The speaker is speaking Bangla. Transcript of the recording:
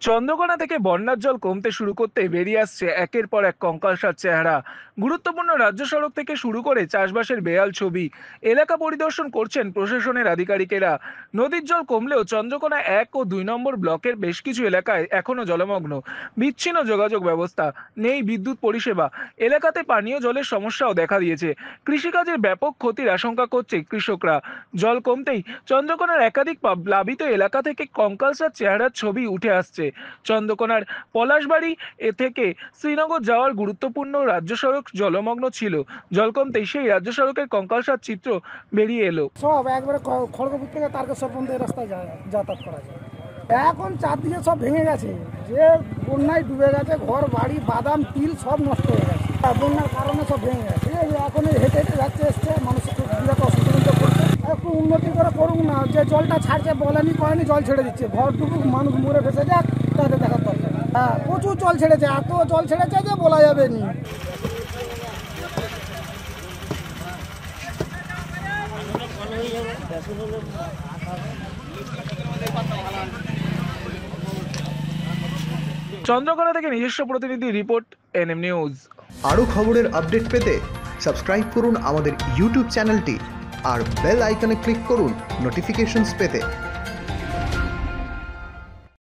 চন্দ্রকোনা থেকে বন্যার জল কমতে শুরু করতেই বেরিয়ে আসছে একের পর এক কঙ্কালসার চেহারা। গুরুত্বপূর্ণ রাজ্য সড়ক থেকে শুরু করে চাষবাসের বেহাল ছবি। এলাকা পরিদর্শন করছেন প্রশাসনের আধিকারিকেরা। নদীর জল কমলেও চন্দ্রকোনা 1 ও 2 নম্বর ব্লকের বেশ কিছু এলাকায় এখনো জলমগ্ন। বিচ্ছিন্ন যোগাযোগ ব্যবস্থা, নেই বিদ্যুৎ পরিষেবা। এলাকাতে পানীয় জলের সমস্যাও দেখা দিয়েছে। কৃষিকাজের ব্যাপক ক্ষতির আশঙ্কা করছে কৃষকরা। জল কমতেই চন্দ্রকোনার একাধিক প্লাবিত এলাকা থেকে কঙ্কালসার চেহারার ছবি উঠে আসছে। চন্দ্রকোনার পলাশবাড়ি থেকে শ্রীনগর যাওয়ার গুরুত্বপূর্ণ রাজ্য সড়ক জলমগ্ন ছিল। জল কমতেই সেই রাজ্য সড়কের কঙ্কালসার চিত্র বেরিয়ে এলো। সব একবারে খড়গপুর থেকে তারকেশ্বর পর্যন্ত এই রাস্তায় যাতায়াত করা যায়। এখন চারদিকে সব ভেঙে গেছে, যে বন্যায় ডুবে গেছে, ঘর বাড়ি বাদাম তিল সব নষ্ট হয়ে গেছে। বন্যার কারণে সব ভেঙে গেছে। এখন এই হেঁটে হেঁটে যাচ্ছে এসছে, মানুষের খুব বিরাট অসুবিধা করছে। একটু উন্নতি করে করুক না, যে জলটা ছাড়ছে বলেনি করেনি, জল ছেড়ে দিচ্ছে, ঘর ডুবুক, মানুষ মরে ফেসে যাক, তাদের দেখার দরকার। হ্যাঁ, প্রচুর জল ছেড়েছে, এত জল ছেড়েছে যে বলা যাবে না। চন্দ্রকোনা থেকে নিজস্ব প্রতিনিধি রিপোর্ট, এনএম নিউজ। আরও খবরের আপডেট পেতে সাবস্ক্রাইব করুন আমাদের ইউটিউব চ্যানেলটি আর বেল আইকনে ক্লিক করুন নোটিফিকেশনস পেতে।